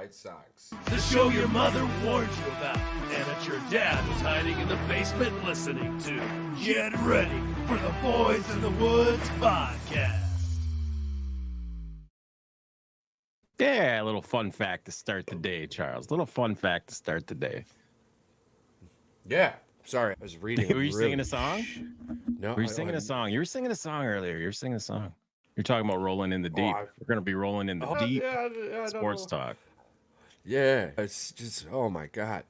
White Sox. The show your mother warned you about, and that your dad was hiding in the basement listening to. Get ready for the Boys in the Woods podcast. Yeah, a little fun fact to start the day, Charles. Little fun fact to start the day. Yeah. Sorry, I was reading. Were you singing a song? No. Were you singing a song? You were singing a song earlier. You were singing a song. You're talking about rolling in the deep. We're going to be rolling in the deep sports talk. Yeah, it's just, oh my God.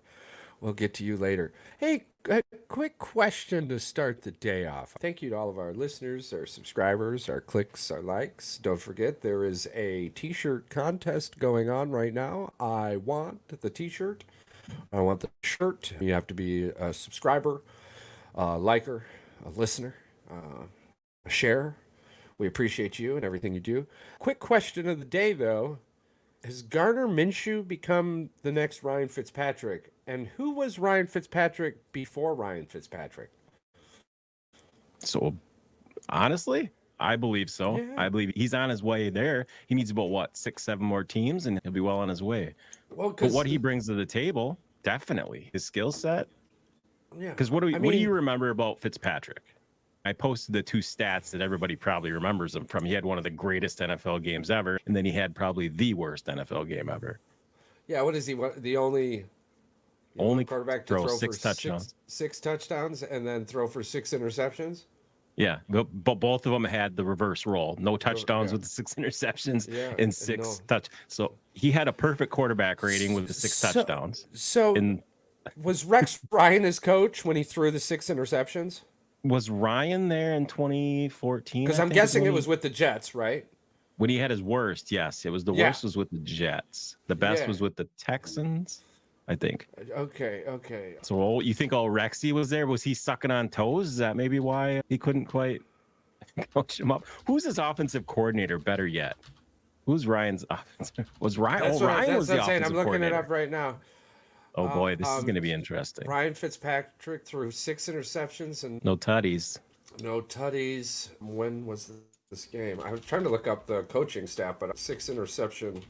We'll get to you later. Hey, a quick question to start the day off. Thank you to all of our listeners, our subscribers, our clicks, our likes. Don't forget, there is a t-shirt contest going on right now. I want the t-shirt. I want the shirt. You have to be a subscriber, a liker, a listener, a sharer. We appreciate you and everything you do. Quick question of the day, though. Has Garner Minshew become the next Ryan Fitzpatrick? And who was Ryan Fitzpatrick before Ryan Fitzpatrick? So, honestly, I believe so. Yeah. I believe he's on his way there. He needs about, 6-7 more teams, and he'll be well on his way. Well, but what he brings to the table, definitely. His skill set. Yeah. Because what do you remember about Fitzpatrick? I posted the 2 stats that everybody probably remembers him from. He had one of the greatest NFL games ever, and then he had probably the worst NFL game ever. Yeah, what is he? The only quarterback to throw 6 touchdowns. Six touchdowns and then throw for 6 interceptions? Yeah, but both of them had the reverse role. No touchdowns with the 6 interceptions and 6 touch. So he had a perfect quarterback rating with the 6 touchdowns. So was Rex Ryan his coach when he threw the 6 interceptions? Was Ryan there in 2014? Because I'm guessing it was with the Jets, right? When he had his worst, yes. It was the worst was with the Jets. The best was with the Texans, I think. Okay. So you think Rexy was there? Was he sucking on toes? Is that maybe why he couldn't quite coach him up? Who's his offensive coordinator, better yet? Who's Ryan's offensive? Was Ryan? Ryan was the offensive coordinator. I'm looking it up right now. Oh boy, this is going to be interesting. Ryan Fitzpatrick threw 6 interceptions and no tutties. No tutties. When was this game? I was trying to look up the coaching staff, but 6 interception.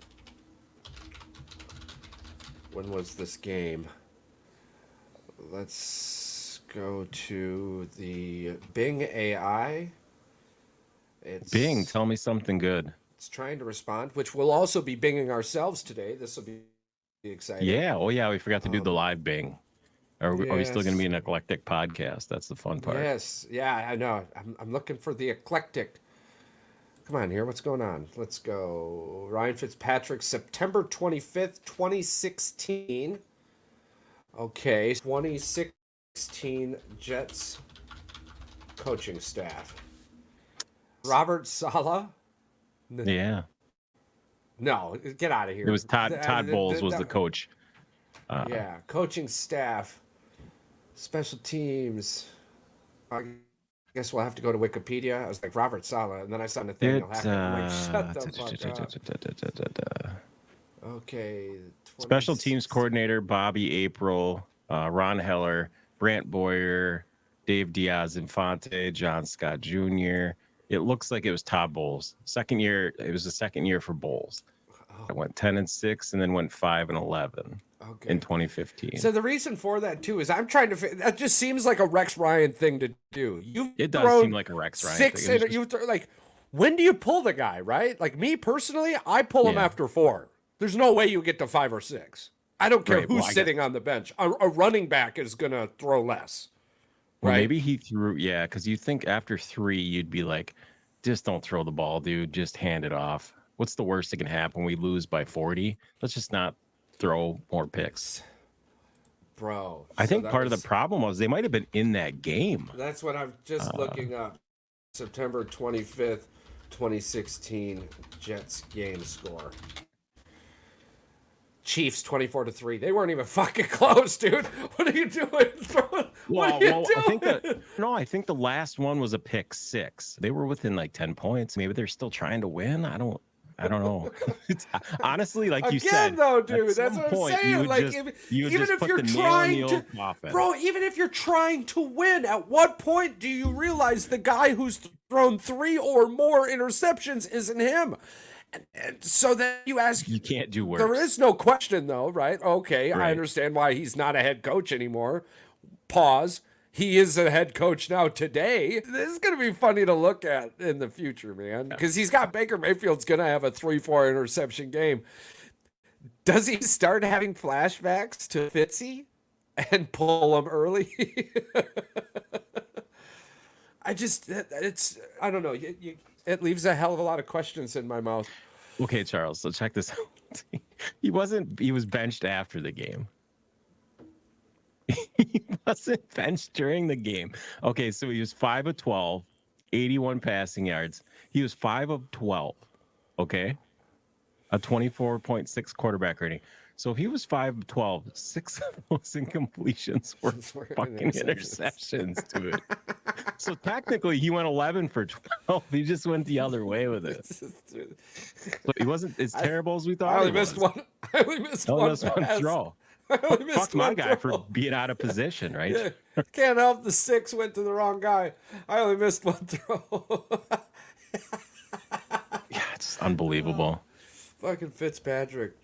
When was this game? Let's go to the Bing AI. Bing, tell me something good. It's trying to respond, which we'll also be binging ourselves today. This will be exciting. Yeah. Oh, yeah. We forgot to do the live Bing. Are we still going to be an eclectic podcast? That's the fun part. Yes. Yeah, I know. I'm looking for the eclectic. Come on here. What's going on? Let's go. Ryan Fitzpatrick, September 25th, 2016. Okay. 2016 Jets coaching staff. Robert Saleh. Yeah. No, get out of here. It was Todd Bowles was the coach. Coaching staff, special teams. I guess we'll have to go to Wikipedia. I was like, Robert Saleh, and then I saw Nathaniel Hackett. I'm like, shut the fuck up. Okay. Special teams coordinator, Bobby April, Ron Heller, Brant Boyer, Dave Diaz-Infante, John Scott Jr. It looks like it was Todd Bowles. It was the second year for Bowles. I went 10-6 and then went 5-11 in 2015. So the reason for that too is I'm trying to. That just seems like a Rex Ryan thing to do. It does seem like a Rex Ryan thing. When do you pull the guy? Right? Like me personally, I pull him after 4. There's no way you get to 5 or 6. I don't care who's sitting on the bench. A running back is gonna throw less. Well, maybe he threw, because you think after 3, you'd be like, just don't throw the ball, dude. Just hand it off. What's the worst that can happen? We lose by 40. Let's just not throw more picks. Bro. I think part of the problem was they might have been in that game. That's what I'm just looking up. September 25th, 2016 Jets game score. Chiefs 24-3. They weren't even fucking close, dude. What are you doing? What are you doing? I think the last one was a pick 6. They were within like 10 points. Maybe they're still trying to win. I don't know. Honestly, like you said, though, dude, that's what I'm saying. Like, even if you're trying to, bro, even if you're trying to win, at what point do you realize the guy who's thrown 3 or more interceptions isn't him? And so then you ask, You can't do worse. There is no question, though, right? Okay, Right. I understand why he's not a head coach anymore. Pause. He is a head coach now today. This is going to be funny to look at in the future, man, because he's got Baker Mayfield's going to have a 3-4 interception game. Does he start having flashbacks to Fitzy and pull him early? I don't know. It leaves a hell of a lot of questions in my mouth. Okay, Charles, so check this out. He was benched after the game. He wasn't benched during the game. Okay, so he was 5 of 12, 81 passing yards. He was 5 of 12. Okay. A 24.6 quarterback rating. So if he was 5 of 12, 6 of those incompletions were fucking interceptions, dude. So technically he went 11 for 12. He just went the other way with it. So he wasn't as terrible as we thought. I only missed one throw. Fuck my guy for being out of position, right? Yeah. Can't help the 6 went to the wrong guy. I only missed one throw. Yeah, it's unbelievable. Fucking Fitzpatrick.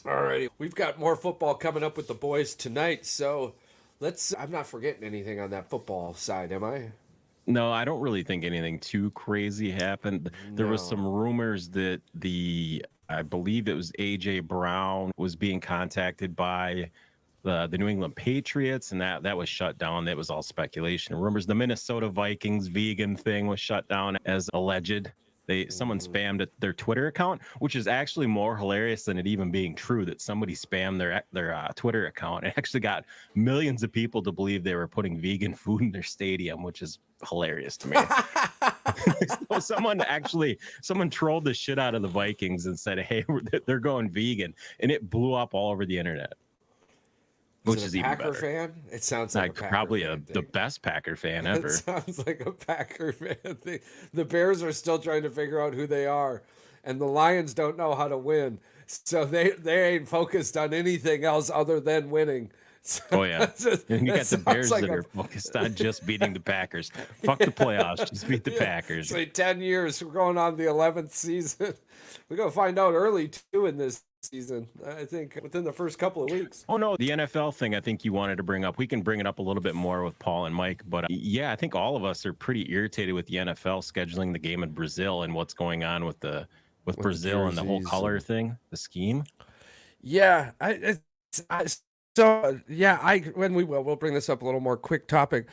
Alrighty, we've got more football coming up with the boys tonight, so I'm not forgetting anything on that football side, am I? No, I don't really think anything too crazy happened. There was some rumors that I believe it was AJ Brown was being contacted by the New England Patriots, and that was shut down. That was all speculation and rumors. The Minnesota Vikings vegan thing was shut down as alleged. Someone spammed their Twitter account, which is actually more hilarious than it even being true that somebody spammed their Twitter account and actually got millions of people to believe they were putting vegan food in their stadium, which is hilarious to me. So someone trolled the shit out of the Vikings and said, "Hey, they're going vegan," and it blew up all over the internet. Which is even Packer better. Fan? It sounds like a Packer probably fan the best Packer fan ever. It sounds like a Packer fan thing. The Bears are still trying to figure out who they are, and the Lions don't know how to win, so they ain't focused on anything else other than winning. So oh yeah, and you got the Bears that are focused on just beating the Packers. Fuck the playoffs, just beat the Packers. So 10 years, we're going on the 11th season. We're gonna find out early too in this season, I think, within the first couple of weeks. Oh no, the NFL thing I think you wanted to bring up. We can bring it up a little bit more with Paul and Mike, but yeah, I think all of us are pretty irritated with the NFL scheduling the game in Brazil and what's going on with Brazil and the whole color thing, the scheme. Yeah, we'll bring this up a little more quick topic.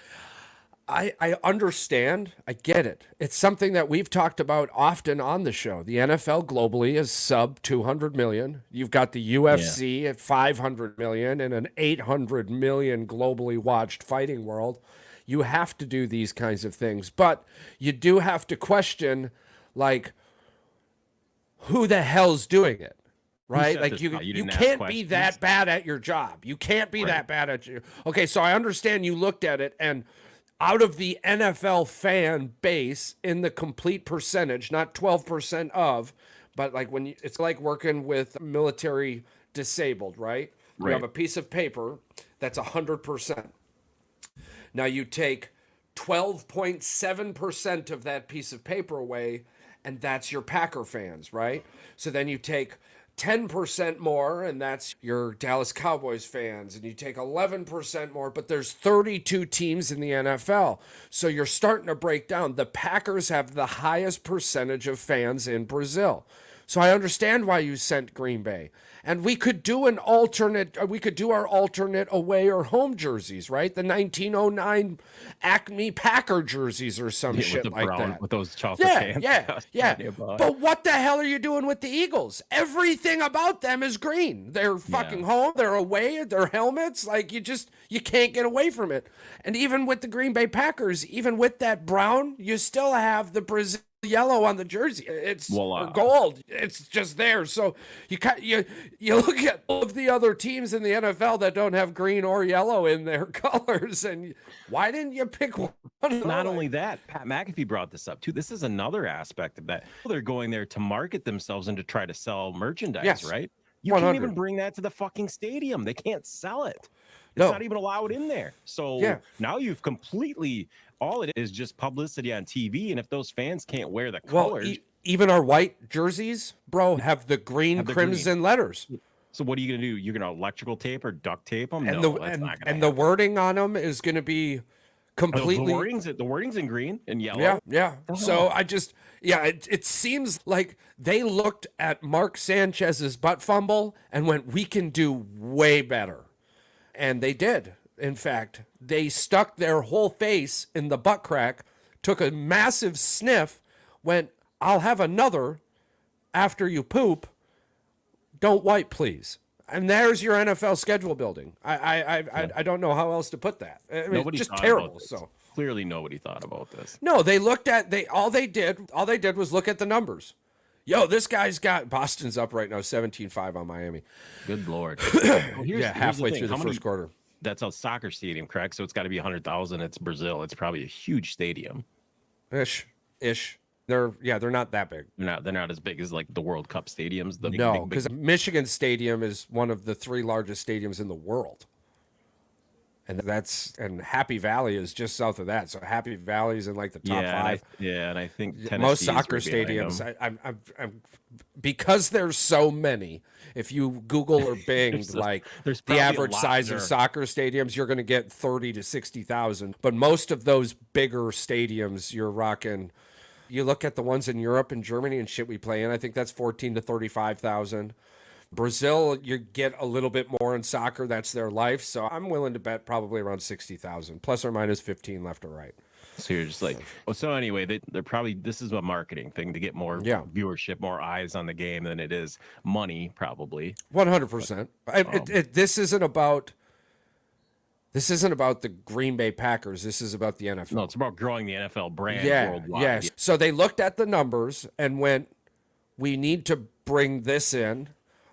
I understand. I get it. It's something that we've talked about often on the show. The NFL globally is sub 200 million. You've got the UFC at 500 million and an 800 million globally watched fighting world. You have to do these kinds of things, but you do have to question, like, who the hell's doing it? Right? Like you can't be that bad at your job. You can't be that bad at you. Okay, so I understand you looked at it, and out of the NFL fan base in the complete percentage, not 12% of, but like it's like working with military disabled, right? You have a piece of paper that's 100%. Now you take 12.7% of that piece of paper away, and that's your Packer fans, right? So then you take 10% more, and that's your Dallas Cowboys fans, and you take 11% more, but there's 32 teams in the NFL. So you're starting to break down. The Packers have the highest percentage of fans in Brazil. So I understand why you sent Green Bay. And we could do our alternate away or home jerseys, right? The 1909 Acme Packer jerseys or some shit like that. With those chocolate pants. Yeah. But what the hell are you doing with the Eagles? Everything about them is green. They're fucking home. They're away. Their helmets. Like, you can't get away from it. And even with the Green Bay Packers, even with that brown, you still have the Brazil yellow on the jersey. It's gold. It's just there. So you look at all of the other teams in the NFL that don't have green or yellow in their colors, and why didn't you pick one? Not only that, Pat McAfee brought this up too. This is another aspect of that. They're going there to market themselves and to try to sell merchandise, right? You 100. Can't even bring that to the fucking stadium. They can't sell it. It's not even allowed in there. So now you've completely, all it is just publicity on TV. And if those fans can't wear the colors, Even our white jerseys, bro, have the green crimson letters. So what are you gonna do? You're gonna electrical tape or duct tape them? And No, that's not gonna happen. the wording on them is going to be completely the wording's in green and yellow. Yeah. So it seems like they looked at Mark Sanchez's butt fumble and went, we can do way better. And they did. In fact, they stuck their whole face in the butt crack, took a massive sniff, went, I'll have another after you poop. Don't wipe, please. And there's your NFL schedule building. I don't know how else to put that. I mean, nobody it's just thought terrible. About this. So clearly nobody thought about this. no, they looked at all they did was look at the numbers. Yo, this guy's got Boston's up right now, 17-5 on Miami. Good Lord. Halfway through the first quarter. That's a soccer stadium, correct? So it's got to be 100,000. It's Brazil. It's probably a huge stadium. Ish. They're not that big. They're not as big as like the World Cup stadiums. No, because Michigan Stadium is one of the 3 largest stadiums in the world. And Happy Valley is just south of that. So Happy Valley's in like the top 5. And I think Tennessee most soccer stadiums. I'm because there's so many. If you Google or Bing like the average size of soccer stadiums, you're going to get 30 to 60,000. But most of those bigger stadiums, you're rocking. You look at the ones in Europe and Germany and shit we play in. I think that's 14 to 35,000. Brazil, you get a little bit more in soccer. That's their life. So I'm willing to bet probably around 60,000, plus or minus 15 left or right. So you're just like, so anyway, they're probably, this is a marketing thing to get more viewership, more eyes on the game than it is money, probably. 100%. This isn't about the Green Bay Packers. This is about the NFL. No, it's about growing the NFL brand worldwide. Yes. So they looked at the numbers and went, we need to bring this in.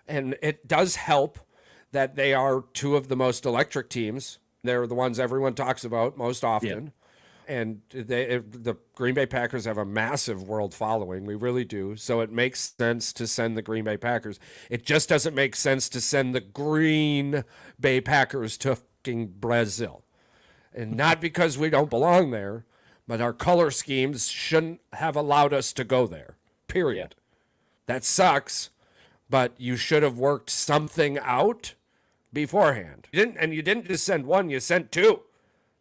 And it does help that they are 2 of the most electric teams. They're the ones everyone talks about most often. Yeah. And the Green Bay Packers have a massive world following. We really do. So it makes sense to send the Green Bay Packers. It just doesn't make sense to send the Green Bay Packers to fucking Brazil. And not because we don't belong there, but our color schemes shouldn't have allowed us to go there. Period. Yeah. That sucks. But you should have worked something out beforehand. You didn't just send 1, you sent 2.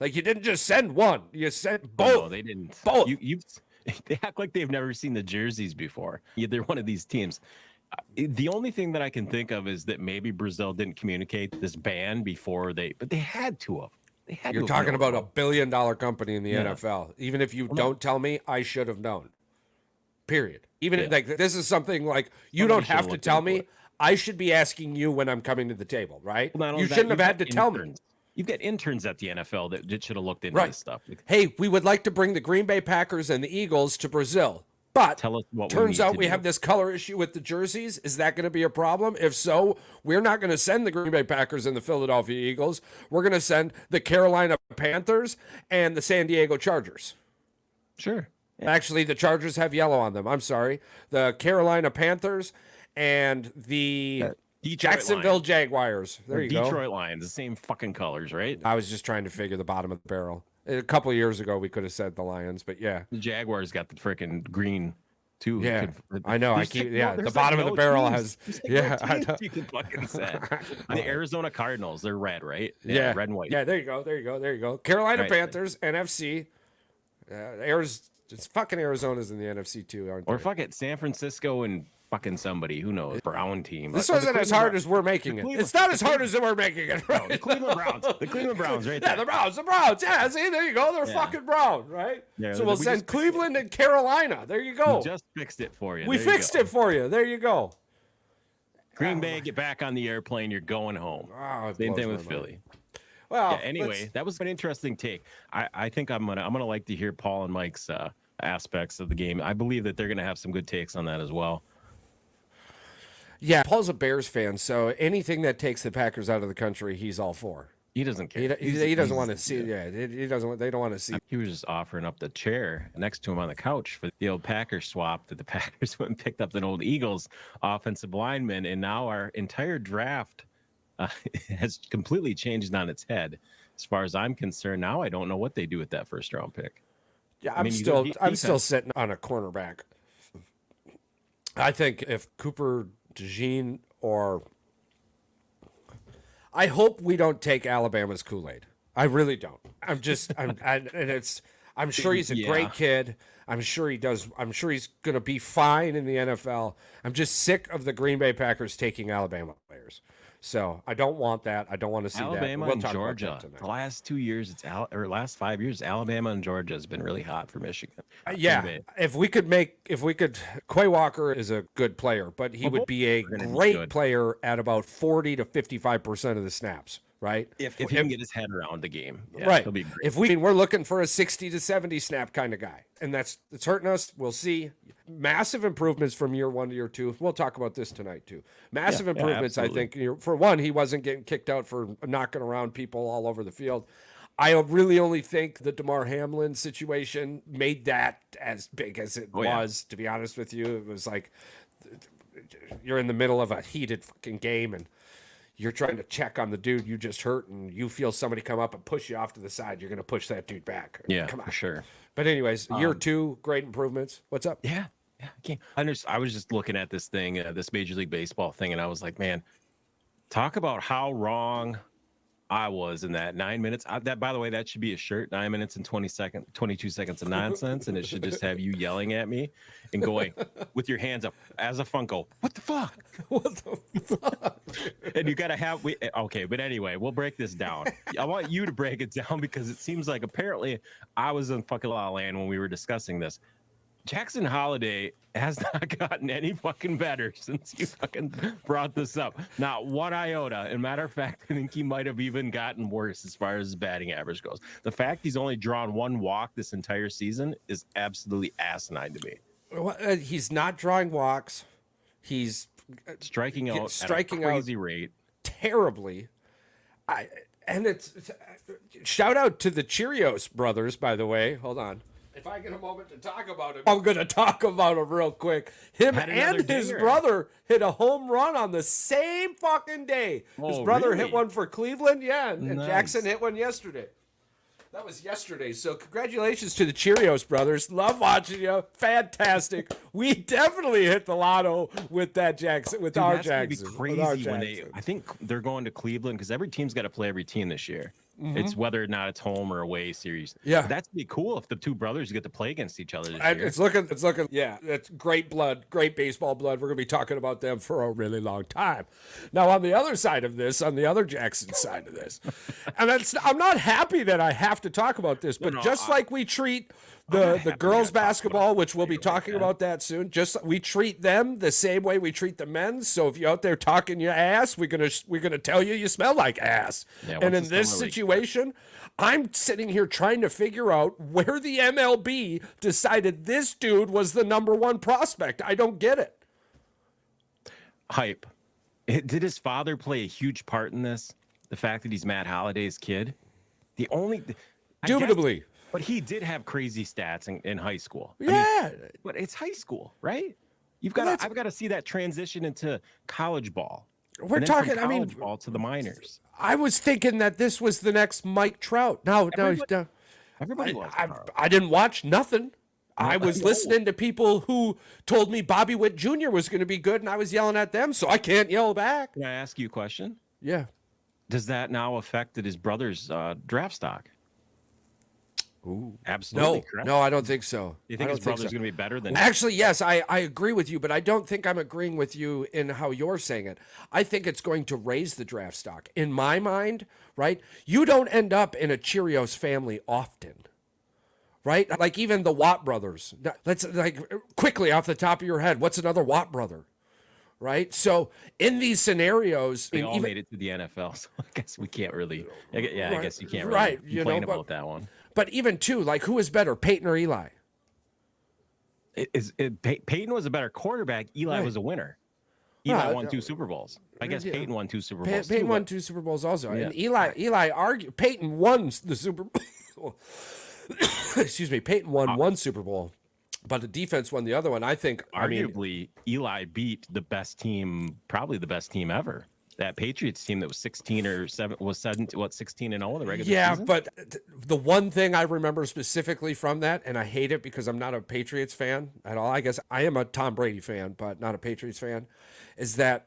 Like, you didn't just send 1, you sent both. No, they didn't. Both. They act like they've never seen the jerseys before. They're one of these teams. The only thing that I can think of is that maybe Brazil didn't communicate this ban before but they had to have. You're talking about a $1 billion company in the NFL. Even if you don't tell me, I should have known. Period. Even like this is something like you don't have to tell me. I should be asking you when I'm coming to the table, right? Well, you shouldn't have had to tell me. You've got interns at the NFL that should have looked into this stuff. Hey, we would like to bring the Green Bay Packers and the Eagles to Brazil. But tell us what turns out we have this color issue with the jerseys. Is that going to be a problem? If so, we're not going to send the Green Bay Packers and the Philadelphia Eagles. We're going to send the Carolina Panthers and the San Diego Chargers. Sure. Yeah. Actually, the Chargers have yellow on them. I'm sorry. The Carolina Panthers and the Jacksonville Lions. Jaguars. There you go. Detroit Lions, the same fucking colors, right? I was just trying to figure the bottom of the barrel. A couple of years ago, we could have said the Lions, but yeah. The Jaguars got the freaking green, too. Yeah, I know. The bottom of the barrel has. Yeah, I know. You can fucking say. The Arizona Cardinals, they're red, right? Yeah, red and white. Yeah, there you go. Carolina Panthers, NFC. It's fucking Arizona's in the NFC too, aren't they? Or fuck it, San Francisco and fucking somebody, who knows? Brown team. This wasn't as hard as we're making it. It's not as hard as we're making it. Right? No, the Cleveland Browns, right there. Yeah, the Browns. Yeah, see, there you go. They're fucking brown, right? Yeah, so we'll send Cleveland and Carolina. There you go. We just fixed it for you. We fixed it for you. There you go. Green Bay, get back on the airplane. You're going home. Oh, same thing with Philly. Well, anyway, that was an interesting take. I think I'm gonna like to hear Paul and Mike's aspects of the game. I believe that they're gonna have some good takes on that as well. Yeah, Paul's a Bears fan, so anything that takes the Packers out of the country, he's all for. He doesn't care. He doesn't want to see. Yeah, he doesn't. They don't want to see. He was just offering up the chair next to him on the couch for the old Packers swap that the Packers went and picked up an old Eagles offensive lineman, and now our entire draft has completely changed on its head. As far as I'm concerned, now I don't know what they do with that first round pick. Yeah, I'm still sitting on a cornerback. I think if Cooper DeJean or I hope we don't take Alabama's Kool-Aid. I really don't. I'm sure he's a great kid. I'm sure he does. I'm sure he's going to be fine in the NFL. I'm just sick of the Green Bay Packers taking Alabama players. So I don't want that. I don't want to see Alabama that. and Georgia. The last 2 years, last 5 years, Alabama and Georgia has been really hot for Michigan. Yeah, if we could, Quay Walker is a good player, but he would be a great player at about 40 to 55% of the snaps. Right, if he can get his head around the game, right? He'll be great. If we're looking for a 60 to 70 snap kind of guy, and it's hurting us. We'll see massive improvements from year 1 to year 2. We'll talk about this tonight too. Massive improvements. I think for one, he wasn't getting kicked out for knocking around people all over the field. I really only think the Damar Hamlin situation made that as big as it was. To be honest with you, it was like you're in the middle of a heated fucking game and you're trying to check on the dude you just hurt, and you feel somebody come up and push you off to the side. You're going to push that dude back. Yeah, come on, for sure. But anyways, year 2, great improvements. What's up? Yeah. I was just looking at this thing, this Major League Baseball thing, and I was like, man, talk about how wrong I was in that 9 minutes. That, by the way, that should be a shirt. 9 minutes and 22 seconds of nonsense, and it should just have you yelling at me and going with your hands up as a Funko. What the fuck? What the fuck? And you gotta have okay, but anyway, we'll break this down. I want you to break it down because it seems like apparently I was in fucking La La Land when we were discussing this. Jackson Holiday has not gotten any fucking better since you fucking brought this up. Not one iota. And matter of fact, I think he might have even gotten worse as far as his batting average goes. The fact he's only drawn 1 walk this entire season is absolutely asinine to me. Well, he's not drawing walks. He's striking out at a crazy rate. Terribly. And it's shout out to the Cheerios brothers, by the way. Hold on. If I get a moment to talk about him, I'm going to talk about him real quick. Him and his brother hit a home run on the same fucking day. His brother hit one for Cleveland, and nice. Jackson hit one yesterday. That was yesterday. So congratulations to the Cheerios brothers. Love watching you. Fantastic. We definitely hit the lotto with that Jackson, with our Jackson. Be crazy when I think they're going to Cleveland because every team's got to play every team this year. Mm-hmm. It's whether or not it's home or away series. Yeah, but that's be cool if the two brothers get to play against each other this year. It's looking. Yeah, it's great blood, great baseball blood. We're gonna be talking about them for a really long time. Now, on the other side of this, on the other Jackson side of this, and I'm not happy that I have to talk about this, but like we treat the girls basketball, which we'll be talking about that soon. Just we treat them the same way we treat the men's. So if you're out there talking your ass, we're gonna tell you smell like ass. Yeah, and in this situation, I'm sitting here trying to figure out where the MLB decided this dude was the number 1 prospect. I don't get it. Hype. Did his father play a huge part in this? The fact that he's Matt Holliday's kid? Indubitably. But he did have crazy stats in high school. Yeah. But it's high school, right? I've got to see that transition into college ball. We're talking, college ball to the minors. I was thinking that this was the next Mike Trout. Everybody was. I didn't watch nothing. I was listening to people who told me Bobby Witt Jr. was going to be good, and I was yelling at them, so I can't yell back. Can I ask you a question? Yeah. Does that now affect his brother's draft stock? Ooh. Absolutely. No, I don't think so. You think his brother's going to be better than Actually, yes, I agree with you, but I don't think I'm agreeing with you in how you're saying it. I think it's going to raise the draft stock. In my mind, right? You don't end up in a Cheerios family often. Right? Like even the Watt brothers. Let's quickly off the top of your head, what's another Watt brother? Right? So in these scenarios, they all made it to the NFL, so I guess we can't really I guess you can't really complain about that one. But even too, like who is better, Peyton or Eli? Peyton was a better quarterback. Eli was a winner. Eli won 2 Super Bowls. I guess Peyton won 2 Super Bowls. Peyton won 2 Super Bowls also. Yeah. And Eli Peyton won the Super Bowl. Excuse me, Peyton won 1 Super Bowl, but the defense won the other one. I think arguably Eli beat the best team, probably the best team ever. that Patriots team that was 16 or 7 was 17, what 16 and 0 in the regular season. But the one thing I remember specifically from that, and I hate it because I'm not a Patriots fan at all. I guess I am a Tom Brady fan, but not a Patriots fan, is that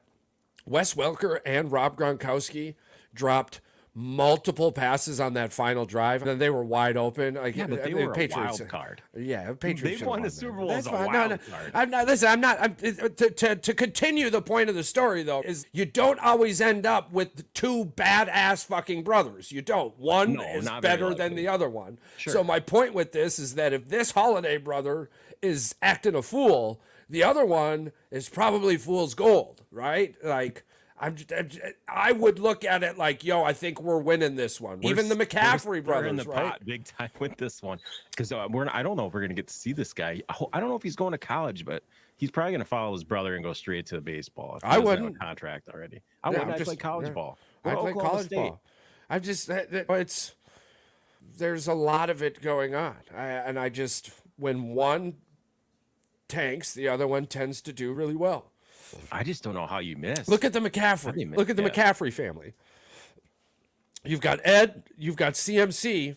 Wes Welker and Rob Gronkowski dropped multiple passes on that final drive, and they were wide open. Like, yeah, but they were a wild card. Yeah, Patriots. They won the Super Bowl as a wild card. I'm not. Listen, I'm not. To continue the point of the story, though, is you don't always end up with two badass fucking brothers. You don't. One is better than the other one. Sure. So my point with this is that if this Holiday brother is acting a fool, the other one is probably fool's gold, right? Like, I would look at it like, yo, I think we're winning this one. Even the McCaffrey brothers, in the right? pot big time with this one, because I don't know if we're gonna get to see this guy. I don't know if he's going to college, but he's probably gonna follow his brother and go straight to baseball. If he doesn't have a contract already. I wouldn't play college ball. I play college ball. I just there's a lot of it going on, when one tanks, the other one tends to do really well. I just don't know how you miss. Look at the McCaffrey. Look at the McCaffrey family. You've got Ed, you've got CMC,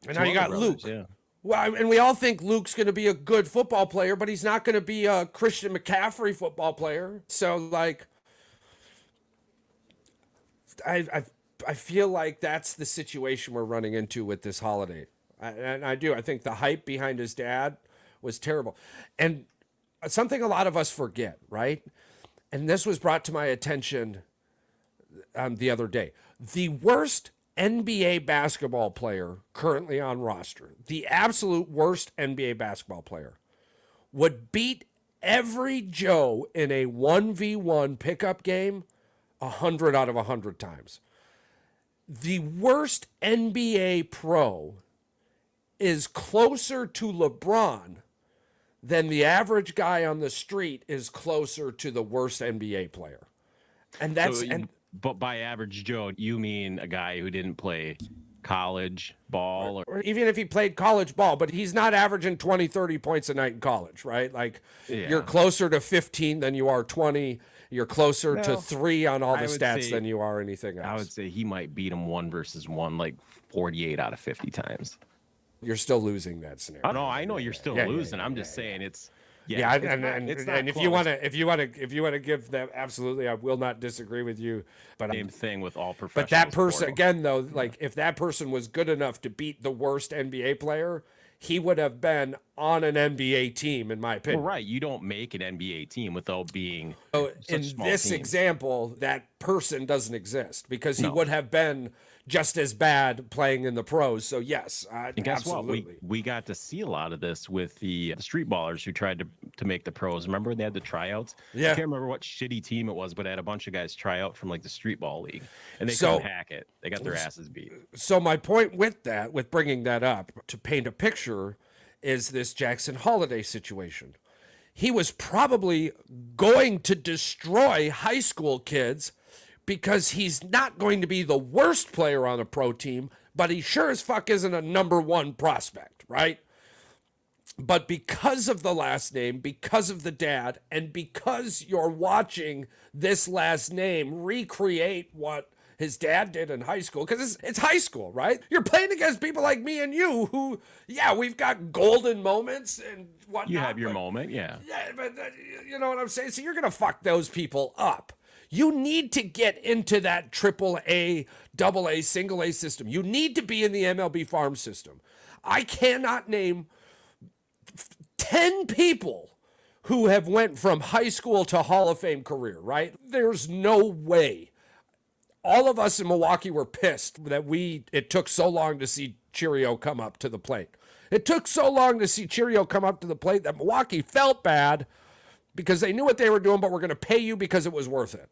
and now you got Luke. Yeah. Well, and we all think Luke's going to be a good football player, but he's not going to be a Christian McCaffrey football player. So, like, I feel like that's the situation we're running into with this Holiday. I think the hype behind his dad was terrible. And something a lot of us forget, right? And this was brought to my attention the other day. The worst NBA basketball player currently on roster, the absolute worst NBA basketball player, would beat every Joe in a 1v1 pickup game 100 out of 100 times. The worst NBA pro is closer to LeBron than the average guy on the street is closer to the worst NBA player. And that's but by average Joe, you mean a guy who didn't play college ball or even if he played college ball, but he's not averaging 20, 30 points a night in college, right? Like, you're closer to 15 than you are 20. You're closer to 3 on all the stats than you are anything else. I would say he might beat him 1v1 like 48 out of 50 times. You're still losing that scenario. Oh, no, I know you're still losing. I'm just saying it's and if you want to give them, absolutely, I will not disagree with you. But same thing with all professionals. But that person again, though, like, if that person was good enough to beat the worst NBA player, he would have been on an NBA team, in my opinion. Well, right. You don't make an NBA team without being. So in this example, that person doesn't exist because he would have been just as bad playing in the pros. So yes, and guess absolutely. What? We got to see a lot of this with the street ballers who tried to make the pros. Remember when they had the tryouts? Yeah. I can't remember what shitty team it was, but I had a bunch of guys try out from like the street ball league, and they couldn't hack it. They got their asses beat. So my point with bringing that up to paint a picture, is this Jackson Holiday situation. He was probably going to destroy high school kids because he's not going to be the worst player on a pro team, but he sure as fuck isn't a number one prospect, right? But because of the last name, because of the dad, and because you're watching this last name recreate what his dad did in high school, because it's high school, right? You're playing against people like me and you who, we've got golden moments and whatnot. You have your moment, yeah. Yeah, but you know what I'm saying? So you're going to fuck those people up. You need to get into that AAA, AA, single A system. You need to be in the MLB farm system. I cannot name 10 people who have went from high school to Hall of Fame career, right? There's no way. All of us in Milwaukee were pissed that it took so long to see Cheerio come up to the plate. It took so long to see Cheerio come up to the plate that Milwaukee felt bad because they knew what they were doing, but we're going to pay you because it was worth it.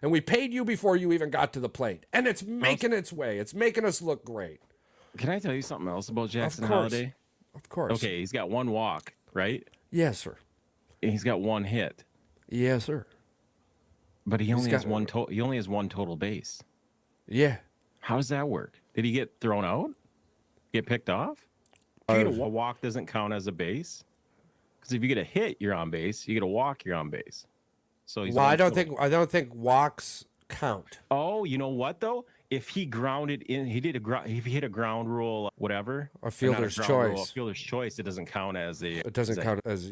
And we paid you before you even got to the plate. And it's making its way. It's making us look great. Can I tell you something else about Jackson Holiday? Of course. Okay, he's got one walk, right? Yes, sir. And he's got one hit. Yes, sir. But he only has one total base. Yeah. How does that work? Did he get thrown out? Get picked off? A walk doesn't count as a base? Because if you get a hit, you're on base. You get a walk, you're on base. So he's I don't think walks count. Oh, you know what though? If he grounded in, if he hit a ground rule, whatever, A fielder's choice. A fielder's choice, it doesn't count as a. It doesn't count as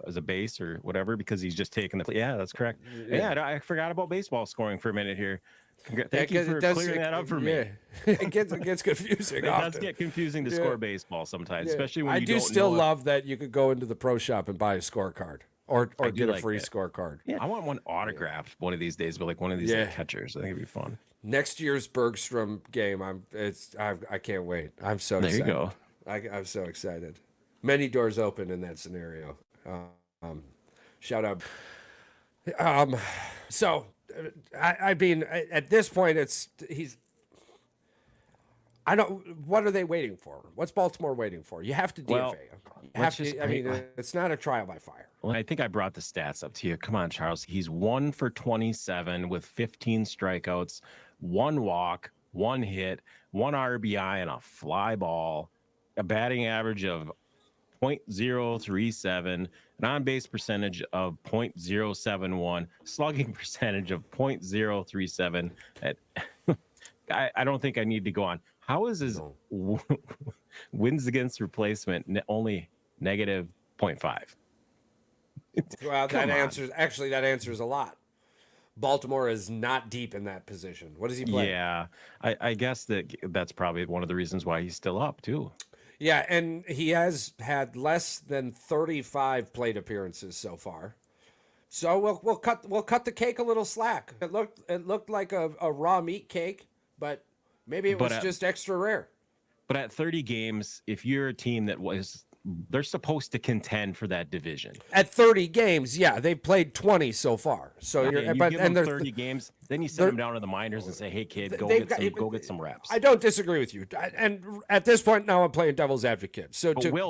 as a base or whatever because he's just taking the. Yeah, that's correct. Yeah, I forgot about baseball scoring for a minute here. Thank you for clearing that up for me. Yeah. It gets confusing. It does get confusing to score baseball sometimes, especially when I you do don't still know love that you could go into the pro shop and buy a scorecard or get a free scorecard. Yeah, I want one autographed one of these days, but like one of these like, catchers. I think it'd be fun. Next year's Bergstrom game, I can't wait. I'm so excited. There you go. I'm so excited. Many doors open in that scenario. Shout out. So, I mean, at this point, what are they waiting for? What's Baltimore waiting for? You have to DFA. Well, it's not a trial by fire. Well, I think I brought the stats up to you. Come on, Charles. He's 1 for 27 with 15 strikeouts, 1 walk, 1 hit, 1 RBI, and a fly ball, a batting average of .037, an on-base percentage of .071, slugging percentage of .037. I don't think I need to go on. How is his wins against replacement only negative 0.5? Well, that answers a lot. Baltimore is not deep in that position. What does he play? Yeah, I guess that's probably one of the reasons why he's still up too. Yeah, and he has had less than 35 plate appearances so far. So we'll cut the cake a little slack. It looked like a raw meat cake, but maybe it was just extra rare. But at 30 games, if you're a team they're supposed to contend for that division. At 30 games, yeah, they've played 20 so far. So give them 30 games, then you send them down to the minors and say, "Hey, kid, go get some reps." I don't disagree with you. And at this point now, I'm playing devil's advocate. So will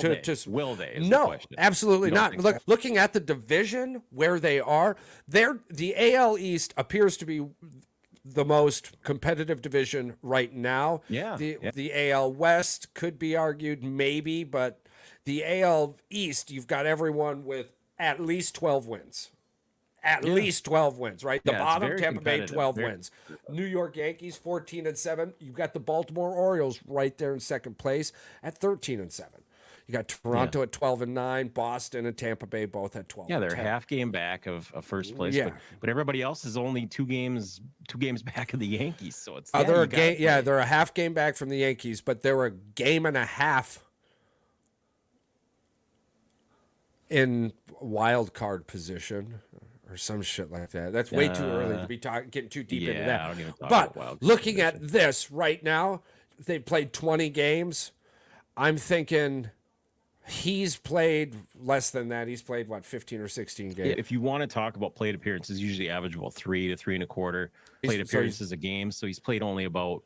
they? No, absolutely not. Looking at the division where they are, the AL East appears to be the most competitive division right now. Yeah. The AL West could be argued maybe, but the AL East, you've got everyone with at least 12 wins. At least 12 wins, right? The bottom, Tampa Bay, 12 wins. New York Yankees, 14-7. You've got the Baltimore Orioles right there in second place at 13-7. You got Toronto at 12-9, Boston and Tampa Bay both at 12. Yeah, they're half game back of first place. Yeah. But everybody else is only two games back of the Yankees. So it's they're a half game back from the Yankees, but they're a game and a half in wild card position or some shit like that. That's way too early to be getting too deep into that. I don't even talk but about wild looking at this right now, they've played 20 games. I'm thinking he's played less than that. He's played 15 or 16 games. Yeah, if you want to talk about plate appearances, usually average about 3 to 3.25 plate appearances a game. So he's played only about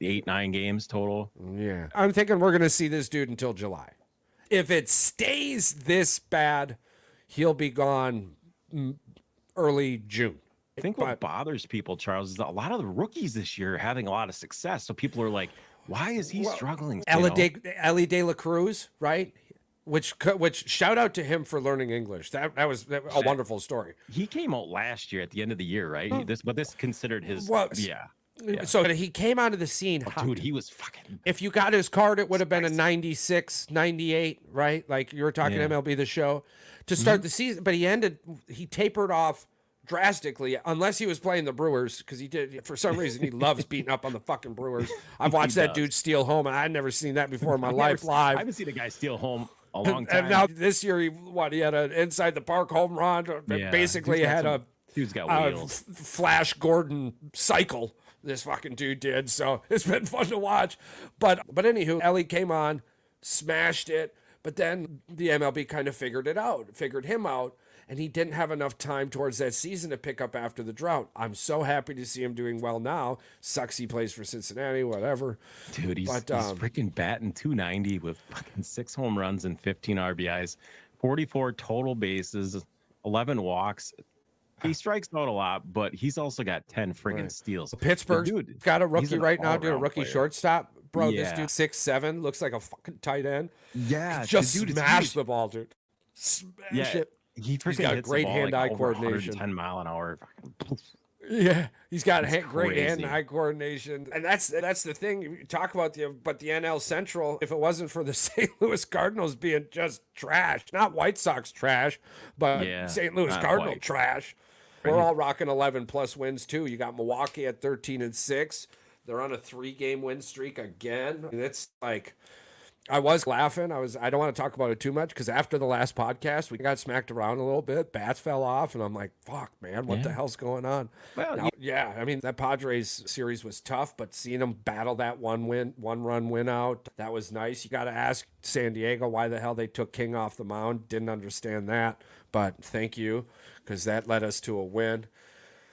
8-9 games total. Yeah, I'm thinking we're gonna see this dude until July. If it stays this bad, he'll be gone early June. I think what bothers people, Charles, is that a lot of the rookies this year are having a lot of success. So people are like, why is he struggling? Ellie De La Cruz, right? Which shout out to him for learning English. That was a wonderful story. He came out last year at the end of the year, right? This considered his Yeah. So he came onto the scene. Dude, he was fucking. If you got his card, it would have been a 96, 98, right? Like you were talking MLB The Show to start the season, but he tapered off drastically, unless he was playing the Brewers, because he did, for some reason, he loves beating up on the fucking Brewers. I've watched that dude steal home, and I'd never seen that before in my life live. I haven't seen a guy steal home a long time. And now this year, he had an inside the park home run. Basically, dude's got wheels. Flash Gordon cycle. This fucking dude did, so it's been fun to watch. But anywho, Ellie came on, smashed it, but then the MLB kind of figured him out, and he didn't have enough time towards that season to pick up after the drought. I'm so happy to see him doing well now. Sucks he plays for Cincinnati, whatever. Dude, he's freaking batting .290 with fucking 6 home runs and 15 RBIs, 44 total bases, 11 walks. He strikes out a lot, but he's also got 10 friggin' steals. Pittsburgh's got a rookie right now, dude. A rookie shortstop. Bro, this dude 6'7", looks like a fucking tight end. Yeah. Just smash the ball, dude. Smash it. He's got great hand-eye coordination. 110 mile an hour. Yeah, he's got It's great crazy. hand-eye coordination, and that's the thing. You talk about the NL Central. If it wasn't for the St. Louis Cardinals being just trash, not White Sox trash, but Yeah, St. Louis not Cardinal quite. trash. We're all rocking 11+ wins too. You got Milwaukee at 13-6. They're on a 3-game win streak again. And it's like, I was laughing. I don't want to talk about it too much because after the last podcast, we got smacked around a little bit. Bats fell off, and I'm like, fuck, man, what the hell's going on? Well, Now, yeah, I mean, that Padres series was tough, but seeing them battle that one run win out, that was nice. You got to ask San Diego why the hell they took King off the mound. Didn't understand that, but thank you, because that led us to a win.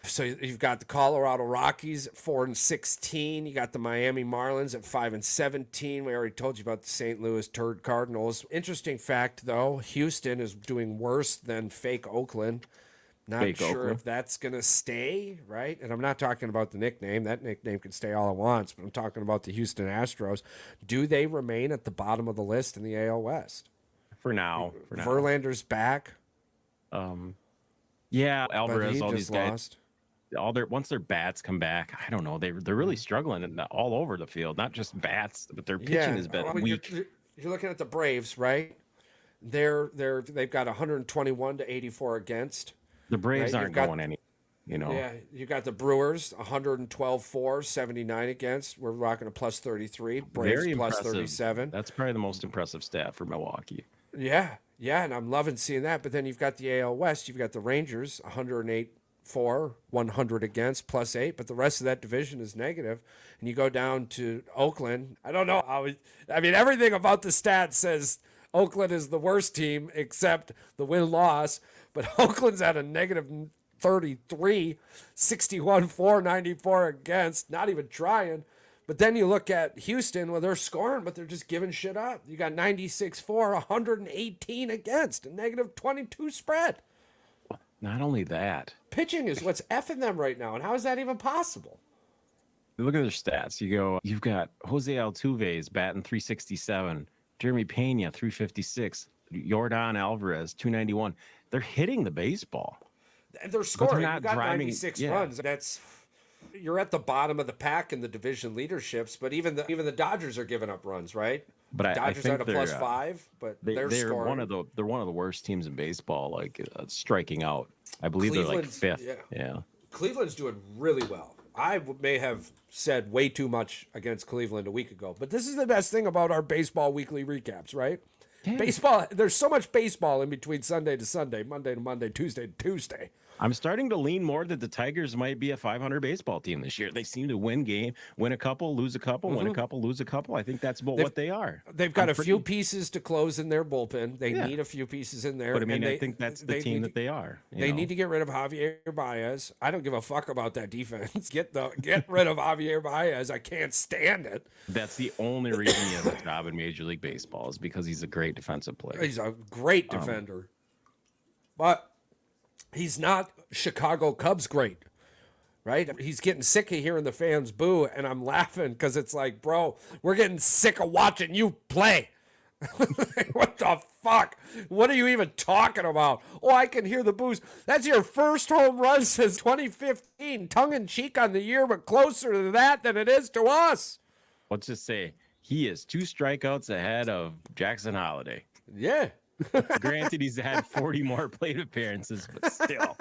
So you've got the Colorado Rockies at 4-16. You got the Miami Marlins at 5-17. We already told you about the St. Louis Turd Cardinals. Interesting fact, though, Houston is doing worse than fake Oakland. Not sure if that's going to stay, right? And I'm not talking about the nickname. That nickname can stay all it wants, but I'm talking about the Houston Astros. Do they remain at the bottom of the list in the AL West? For now. Verlander's back. Yeah, Alvarez, all just these guys. lost. Once their bats come back, I don't know. They're really struggling all over the field. Not just bats, but their pitching has been weak. You're looking at the Braves, right? They've got 121-84 against. The Braves aren't going any. Yeah, you got the Brewers 112-4, 79 against. We're rocking a +33. Braves Very plus impressive. 37. That's probably the most impressive stat for Milwaukee. Yeah, and I'm loving seeing that. But then you've got the AL West. You've got the Rangers 108-4, 100 against, +8. But the rest of that division is negative. And you go down to Oakland. I don't know how. I mean, everything about the stats says Oakland is the worst team except the win-loss. But Oakland's at a -33, 61-4, 94 against, not even trying. But then you look at Houston, well, they're scoring, but they're just giving shit up. You got 96-4, 118 against, a -22 spread. Not only that, Pitching is what's effing them right now, and how is that even possible? look at their stats. You've got Jose Altuve's batting 367, Jeremy Pena 356, Yordan Alvarez 291. They're hitting the baseball. And they're scoring. not You got driving- 96 yeah. runs. You're at the bottom of the pack in the division leaderships, but even the Dodgers are giving up runs, right? But I Dodgers think at a they're, +5, but they're scoring. they're one of the worst teams in baseball, striking out. I believe they're like Cleveland's- 5th. Yeah. Cleveland's doing really well. May have said way too much against Cleveland a week ago, but this is the best thing about our baseball weekly recaps, right? Yeah. Baseball, there's so much baseball in between Sunday to Sunday, Monday to Monday, Tuesday to Tuesday. I'm starting to lean more that the Tigers might be a 500 baseball team this year. They seem to win a couple, lose a couple, win a couple, lose a couple. I think that's about what they are. They've got a few pieces to close in their bullpen. They need a few pieces in there. But I mean, I think that's the team that they are. They need to get rid of Javier Baez. I don't give a fuck about that defense. Get rid of Javier Baez. I can't stand it. That's the only reason he has a job in Major League Baseball is because he's a great defensive player. He's a great defender. But he's not Chicago Cubs great, right? He's getting sick of hearing the fans boo, and I'm laughing because it's like, bro, we're getting sick of watching you play. What the fuck? What are you even talking about? Oh, I can hear the boos. That's your first home run since 2015. Tongue-in-cheek on the year, but closer to that than it is to us. Let's just say he is 2 strikeouts ahead of Jackson Holiday. Yeah. Granted, he's had 40 more plate appearances, but still.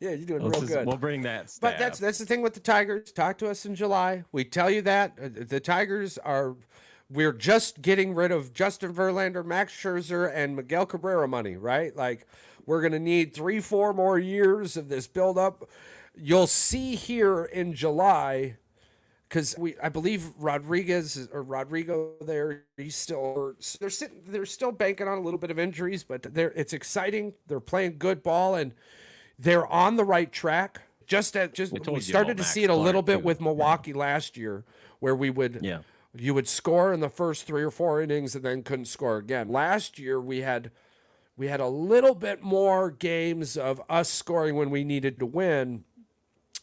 Yeah, you're doing real good. We'll bring that stat. But that's the thing with the Tigers. Talk to us in July. We tell you that. The Tigers are... We're just getting rid of Justin Verlander, Max Scherzer, and Miguel Cabrera money, right? Like, we're going to need 3-4 more years of this buildup. You'll see here in July... Because I believe Rodrigo there, he's still they're still banking on a little bit of injuries, but it's exciting. They're playing good ball and they're on the right track. We started to see it a little bit with Milwaukee last year, where you would score in the first 3 or 4 innings and then couldn't score again. Last year we had a little bit more games of us scoring when we needed to win,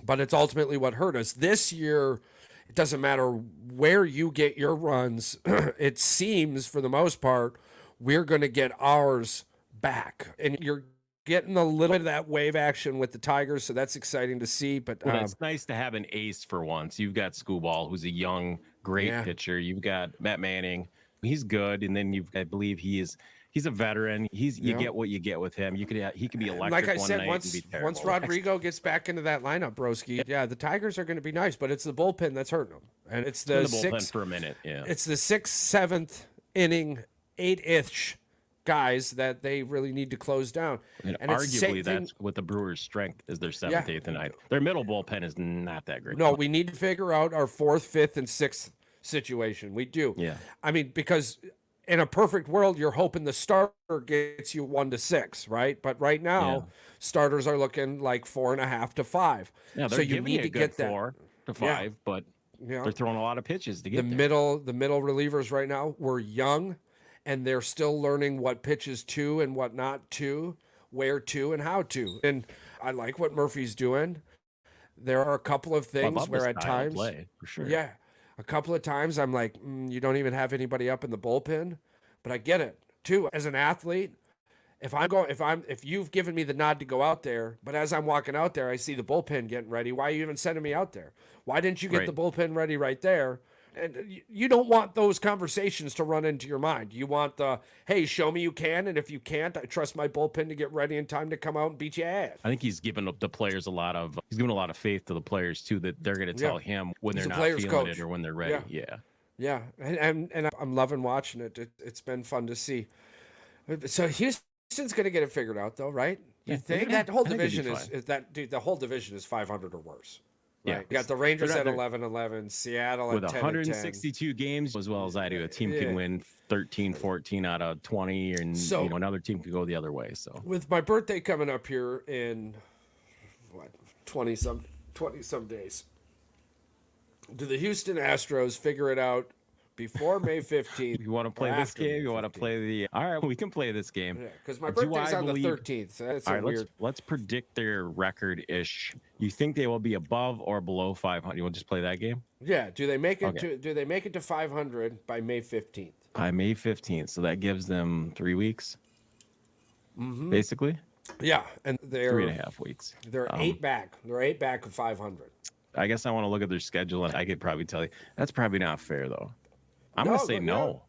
but it's ultimately what hurt us. This year, it doesn't matter where you get your runs. It seems, for the most part, we're going to get ours back. And you're getting a little bit of that wave action with the Tigers, so that's exciting to see. But well, it's nice to have an ace for once. You've got Screwball, who's a young, great pitcher. You've got Matt Manning. He's good, and then I believe he's a veteran. You get what you get with him. He could be electric. Like I one said, night and be terrible. once Rodrigo gets back into that lineup, broski, the Tigers are going to be nice, but it's the bullpen that's hurting them, and it's the bullpen for a minute. Yeah, it's the 6th, 7th inning, 8th guys that they really need to close down. And arguably, that's what the Brewers' strength is: their 7th, 8th, and 9th. Their middle bullpen is not that great. No, we need to figure out our 4th, 5th, and 6th situation. We do. Yeah. I mean, because in a perfect world, you're hoping the starter gets you 1 to 6, right? But right now, starters are looking like 4.5 to 5. Yeah, so you need to get that 4 to 5, but they're throwing a lot of pitches to get the middle relievers right now. We're young, and they're still learning what pitches to and what not to, where to and how to. And I like what Murphy's doing. There are a couple of things where at times, for sure. Yeah. A couple of times I'm like, you don't even have anybody up in the bullpen, but I get it too. As an athlete, if you've given me the nod to go out there, but as I'm walking out there, I see the bullpen getting ready. Why are you even sending me out there? Why didn't you get the bullpen ready right there? And you don't want those conversations to run into your mind. You want hey, show me you can, and if you can't, I trust my bullpen to get ready in time to come out and beat your ass. I think he's given up the players a lot of faith to the players too, that they're going to tell him when they're not feeling it or when they're ready. Yeah. And I'm loving watching it. It's been fun to see. So Houston's going to get it figured out, though, right? You think that whole division is that, dude? The whole division is 500 or worse. Right. Yeah, you got the Rangers at 11-11, Seattle at 10-10. With 162 games, as well as I do, a team can win 13, 14 out of 20, and another team could go the other way. So with my birthday coming up here in 20 some days, do the Houston Astros figure it out before May 15th? You want to play this game? You want to play the? All right, we can play this game. Yeah, because my birthday's on the 13th. So that's weird. Let's predict their record-ish. You think they will be above or below 500? You want to just play that game? Yeah. Do they make it to 500 by May 15th? By May 15th. So that gives them 3 weeks, basically. Yeah, and they're 3.5 weeks. They're 8 back. They're 8 back of 500. I guess I want to look at their schedule, and I could probably tell you that's probably not fair, though. I'm going to say no.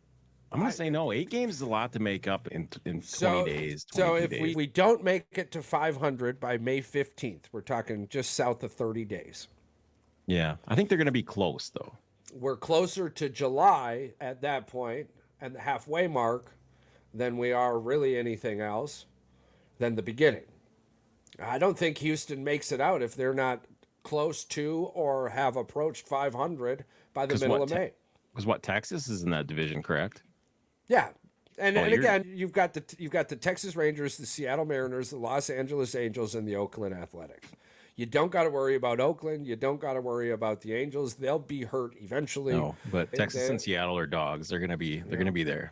I'm going to say no. 8 games is a lot to make up in 20 days. So if we don't make it to 500 by May 15th, we're talking just south of 30 days. Yeah, I think they're going to be close, though. We're closer to July at that point and the halfway mark than we are really anything else than the beginning. I don't think Houston makes it out if they're not close to or have approached 500 by the middle of May. Because Texas is in that division, correct? Yeah, and again, you've got the Texas Rangers, the Seattle Mariners, the Los Angeles Angels, and the Oakland Athletics. You don't got to worry about Oakland. You don't got to worry about the Angels. They'll be hurt eventually. No, but Texas and Seattle are dogs. They're gonna be there.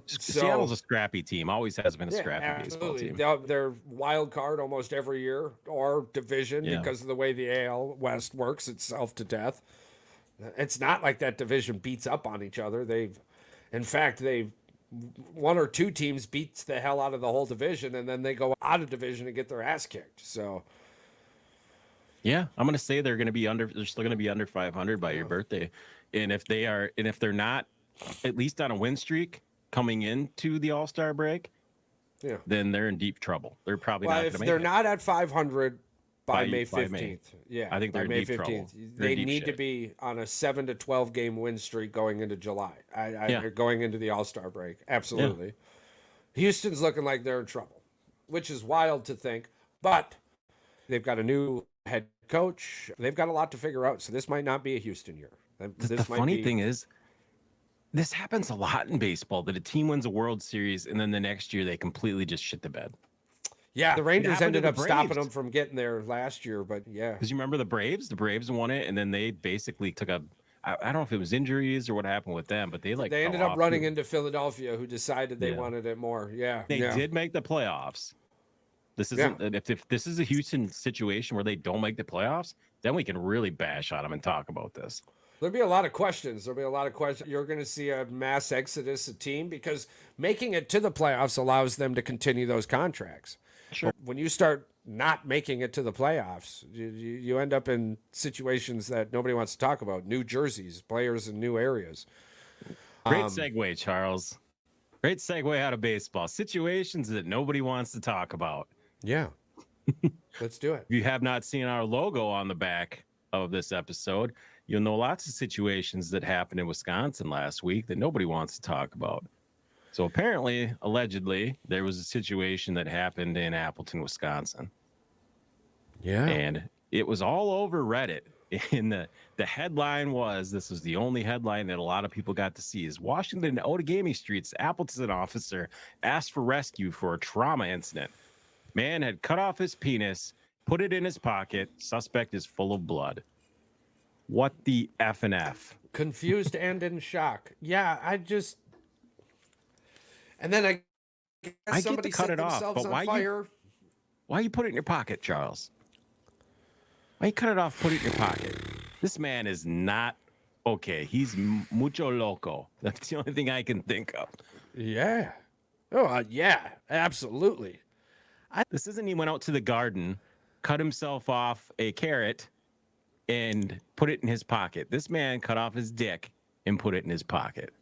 Seattle's a scrappy team. Always has been a scrappy baseball team. They're wild card almost every year or division because of the way the AL West works itself to death. It's not like that division beats up on each other. In fact, one or two teams beats the hell out of the whole division, and then they go out of division and get their ass kicked. So, yeah, I'm gonna say they're still gonna be under 500 by your birthday, and if they're not, at least on a win streak coming into the All-Star break, then they're in deep trouble. They're probably not. If they're not at 500. By May 15th. Yeah. I think they're in May deep 15th. trouble. They need to be on a 7 to 12 game win streak going into July. Going into the All-Star break. Absolutely. Yeah. Houston's looking like they're in trouble, which is wild to think, but they've got a new head coach. They've got a lot to figure out, so this might not be a Houston year. The funny thing is, this happens a lot in baseball, that a team wins a World Series and then the next year they completely just shit the bed. Yeah, the Rangers ended up stopping them from getting there last year, but yeah. Because you remember the Braves? The Braves won it, and then they basically took I don't know if it was injuries or what happened with them, but they ended up running into Philadelphia, who decided they wanted it more. Yeah, they did make the playoffs. This isn't if this is a Houston situation where they don't make the playoffs, then we can really bash on them and talk about this. There'll be a lot of questions. There'll be a lot of questions. You're going to see a mass exodus of team because making it to the playoffs allows them to continue those contracts. Sure. But when you start not making it to the playoffs, you end up in situations that nobody wants to talk about. New jerseys, players in new areas. Great segue, Charles. Great segue out of baseball. Situations that nobody wants to talk about. Yeah. Let's do it. If you have not seen our logo on the back of this episode, you'll know lots of situations that happened in Wisconsin last week that nobody wants to talk about. So apparently, allegedly, there was a situation that happened in Appleton, Wisconsin. Yeah. And it was all over Reddit. And the headline was, this was the only headline that a lot of people got to see, is Washington Outagamie Street's Appleton officer asked for rescue for a trauma incident. Man had cut off his penis, put it in his pocket. Suspect is full of blood. What the F and F? Confused and in shock. Yeah, and then I guess somebody get to cut set it off, themselves but on fire. Why you put it in your pocket, Charles? Why you cut it off, put it in your pocket? This man is not okay. He's mucho loco. That's the only thing I can think of. Yeah. Oh, yeah, absolutely. This isn't he went out to the garden, cut himself off a carrot, and put it in his pocket. This man cut off his dick and put it in his pocket.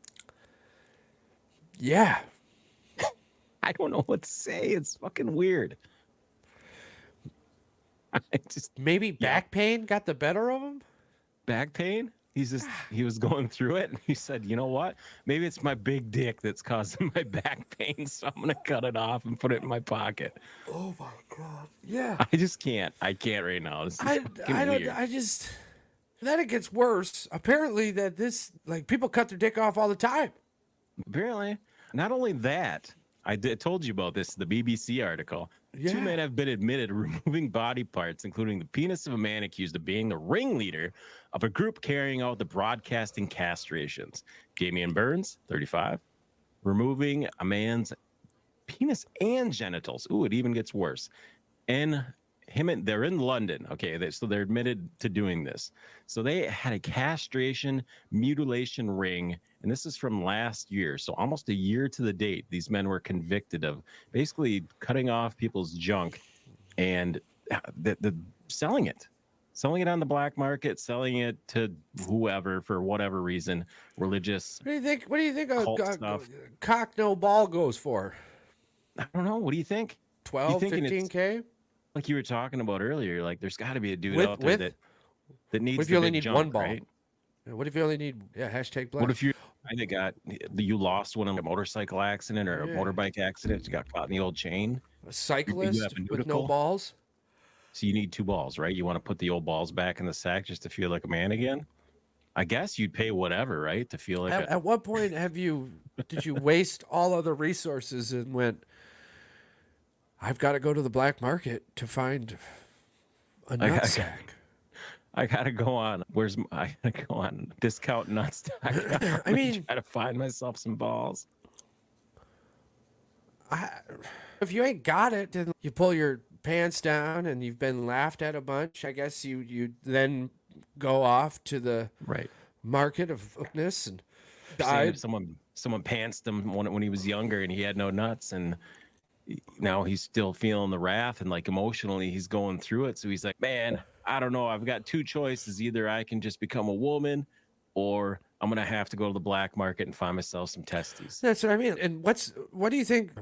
Yeah. I don't know what to say. It's fucking weird. Maybe back pain got the better of him? Back pain? He was going through it and he said, you know what? Maybe it's my big dick that's causing my back pain, so I'm gonna cut it off and put it in my pocket. Oh my god. Yeah. I just can't. I can't right now. This is weird. Then it gets worse. Apparently people cut their dick off all the time. Apparently. Not only that, told you about this, the BBC article. Yeah. 2 men have been admitted to removing body parts, including the penis of a man accused of being the ringleader of a group carrying out the broadcasting castrations. Damian Burns, 35, removing a man's penis and genitals. Ooh, it even gets worse. And they're in London. Okay, so they're admitted to doing this. So they had a castration mutilation ring, and this is from last year. So almost a year to the date, these men were convicted of basically cutting off people's junk and selling it on the black market, selling it to whoever for whatever reason, religious. What do you think a cock no ball goes for? I don't know. What do you think? 12, 15K? Like you were talking about earlier, like there's got to be a dude out there that needs. What if you only need junk, one ball? Right? What if you only need hashtag black? What if you lost one in a motorcycle accident or a motorbike accident? You got caught in the old chain. A cyclist with no balls. So you need 2 balls, right? You want to put the old balls back in the sack just to feel like a man again. I guess you'd pay whatever, right, to feel like. At what point did you waste all other resources and went, I've got to go to the black market to find a nutsack. I gotta go on. I gotta go on discount nutsack. I mean, try to find myself some balls. If you ain't got it, then you pull your pants down and you've been laughed at a bunch. I guess you then go off to the market of fitness and died. Someone pantsed him when he was younger and he had no nuts, and now he's still feeling the wrath and like emotionally he's going through it. So he's like, man, I don't know. I've got 2 choices. Either I can just become a woman or I'm going to have to go to the black market and find myself some testes. That's what I mean. And what do you think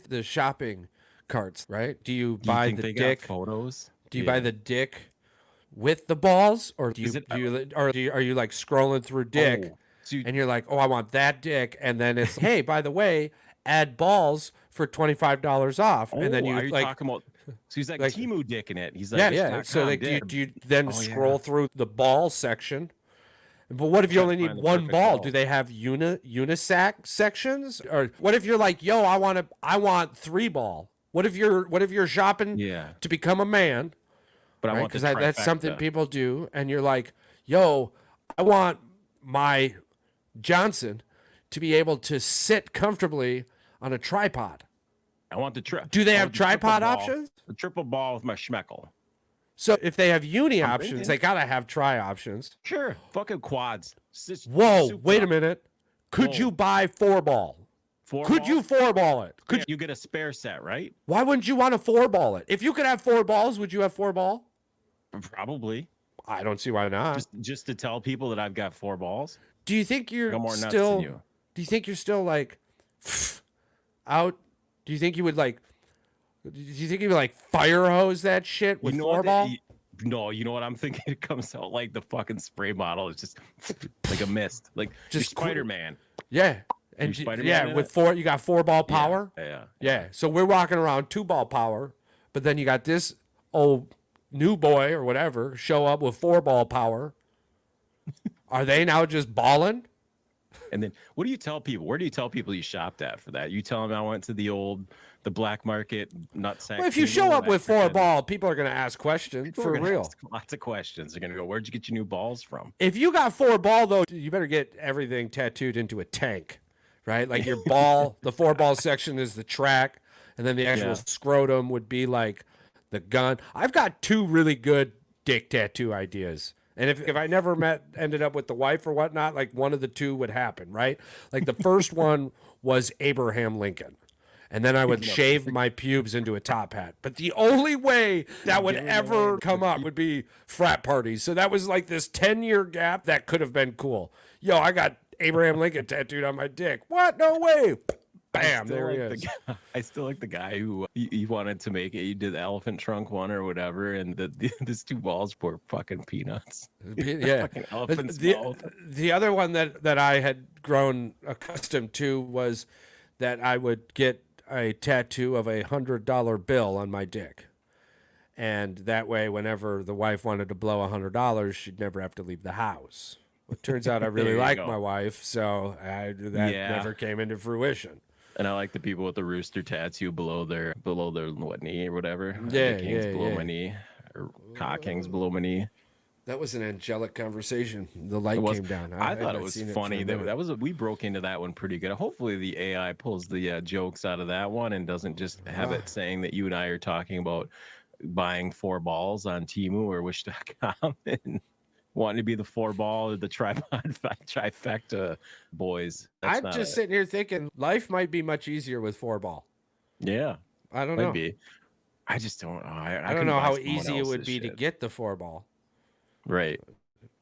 the shopping carts, right? Do you buy the dick photos? Do you buy the dick with the balls, or are you like scrolling through dick and you're like, oh, I want that dick, and then it's hey, by the way, add balls for $25 off, and then are you talking about? So he's like Timu dick in it. He's like, yeah. So like, do you then scroll through the ball section? But what if you only need one ball? Do they have unisac sections? Or what if you're like, yo, I want 3 ball? What if you're shopping to become a man? But I want because that's something people do, and you're like, yo, I want my Johnson to be able to sit comfortably on a tripod. I want the Do they have tripod options? The triple ball with my schmeckle. So if they have uni options, thinking. they gotta have tri options. Sure, fucking quads. Whoa, wait a minute. Could you buy 4-ball? Could you 4-ball it? Could you get a spare set, right? Why wouldn't you want to 4-ball it? If you could have 4 balls, would you have 4-ball? Probably. I don't see why not. Just to tell people that I've got 4 balls. Do you think you're more nuts still? than you. Do you think you're still like out? Do you think you would like? Do you think you would like fire hose that shit with 4-ball? No, you know what I'm thinking? It comes out like the fucking spray bottle. It's just like a mist, like just Spider-Man. Yeah, and with 4, you got 4-ball power. Yeah. So we're walking around 2-ball power, but then you got this old new boy or whatever show up with 4-ball power. Are they now just balling? And then what do you tell people? Where do you tell people you shopped at for that? You tell them I went to the black market nutsack. Well, if you show up with 4-ball, people are going to ask questions for real. Lots of questions. They're going to go, where'd you get your new balls from? If you got 4-ball, though, you better get everything tattooed into a tank, right? Like your ball, the 4-ball section is the track, and then the actual scrotum would be like the gun. I've got 2 really good dick tattoo ideas. And if I never ended up with the wife or whatnot, like one of the 2 would happen, right? Like the first one was Abraham Lincoln. And then I would shave my pubes into a top hat. But the only way that would ever come up would be frat parties. So that was like this 10-year gap that could have been cool. Yo, I got Abraham Lincoln tattooed on my dick. What? No way. Bam, there he is. I still like the guy who he wanted to make it. He did the elephant trunk one or whatever, and these 2 balls were fucking peanuts. Yeah. Fucking elephant's the other one that I had grown accustomed to was that I would get a tattoo of $100 bill on my dick. And that way, whenever the wife wanted to blow $100, she'd never have to leave the house. Well, it turns out I really like my wife, so that never came into fruition. And I like the people with the rooster tattoo below their knee or whatever. Yeah, below my knee, or cock hangs below my knee. That was an angelic conversation. The light came down. I thought it was funny. We broke into that one pretty good. Hopefully the AI pulls the jokes out of that one and doesn't just have it saying that you and I are talking about buying 4 balls on Temu or Wish.com and wanting to be the 4-ball or the trifecta boys. I'm just sitting here thinking life might be much easier with 4-ball. Yeah. I don't know. Be. I just don't know. I don't know how easy it would be to get the 4-ball. Right.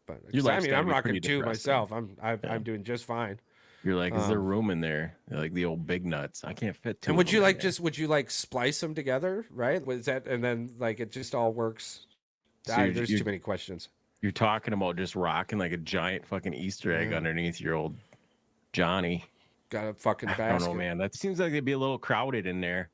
But I'm rocking 2 myself. I'm doing just fine. You're like, is there room in there? Like the old big nuts. I can't fit 2. And would you like splice them together, right? Was that, and then like it just all works? So there's too many questions. You're talking about just rocking like a giant fucking Easter egg underneath your old Johnny. Got a fucking basket. I don't know, man. That seems like it'd be a little crowded in there.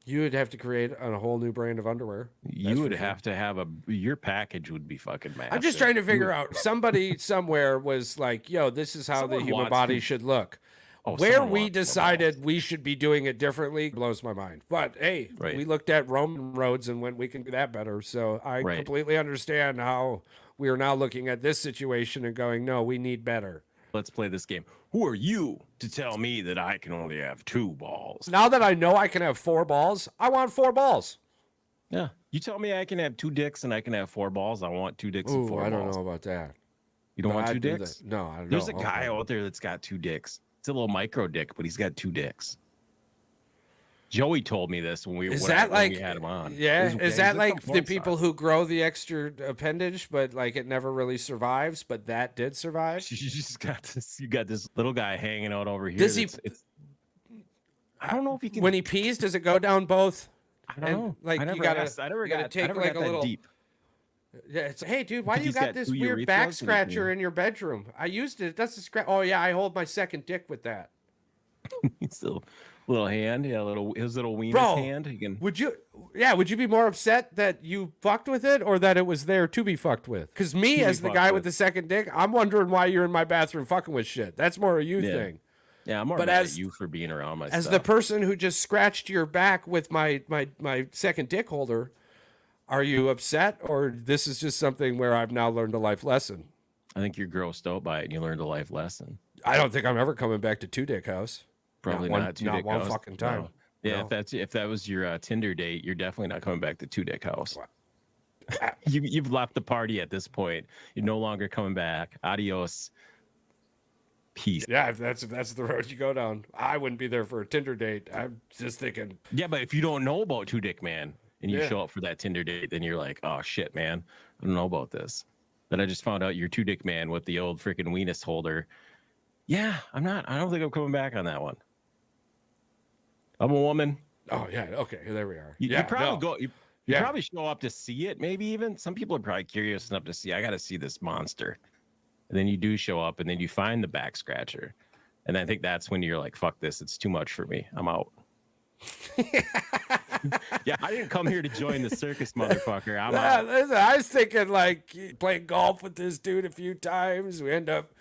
You would have to create a whole new brand of underwear. You would have to have your package would be fucking massive. I'm just trying to figure out. Somebody somewhere was like, yo, this is how the human body should look. Where we decided we should be doing it differently blows my mind. But hey, we looked at Roman roads and went, we can do that better. So I completely understand how we are now looking at this situation and going, no, we need better. Let's play this game. Who are you to tell me that I can only have 2 balls? Now that I know I can have 4 balls, I want 4 balls. Yeah. You tell me I can have 2 dicks and I can have 4 balls. I want 2 dicks and 4 balls. I don't know about that. You don't want 2 dicks? No, I don't know. There's a guy out there that's got 2 dicks. It's a little micro dick, but he's got 2 dicks. Joey told me this when we had him on. Yeah, is that like the people who grow the extra appendage, but like it never really survives, but that did survive? You just got this. You got this little guy hanging out over here. Does he? I don't know if he can. When he pees, does it go down both? I don't know. Like you gotta take like a little. Deep. Yeah, it's, hey dude, why do you got this weird back scratcher in your bedroom? I used it. It doesn't scratch. Oh yeah, I hold my second dick with that. Still. Little hand, his little wiener hand. He can... Would you be more upset that you fucked with it or that it was there to be fucked with? Because me, as the guy with the second dick, I'm wondering why you're in my bathroom fucking with shit. That's more a you thing. Yeah, I'm more mad at you for being around my as stuff. The person who just scratched your back with my second dick holder, are you upset or this is just something where I've now learned a life lesson? I think you're grossed out by it and you learned a life lesson. I don't think I'm ever coming back to 2 dick house. Probably not one fucking time. No. Yeah, no. If that was your Tinder date, you're definitely not coming back to 2 dick house. You've left the party at this point. You're no longer coming back. Adios. Peace. Yeah, if that's the road you go down, I wouldn't be there for a Tinder date. I'm just thinking. Yeah, but if you don't know about Two Dick Man and you show up for that Tinder date, then you're like, oh shit, man, I don't know about this. Then I just found out you're Two Dick Man with the old freaking weenus holder. Yeah, I don't think I'm coming back on that one. I'm a woman. Oh yeah, okay, there we are. You probably probably show up to see it. Maybe even some people are probably curious enough to see. I got to see this monster. And then you do show up, and then you find the back scratcher, and I think that's when you're like, "Fuck this! It's too much for me. I'm out." Yeah, I didn't come here to join the circus, motherfucker. I'm out. Listen, I was thinking like playing golf with this dude a few times. We end up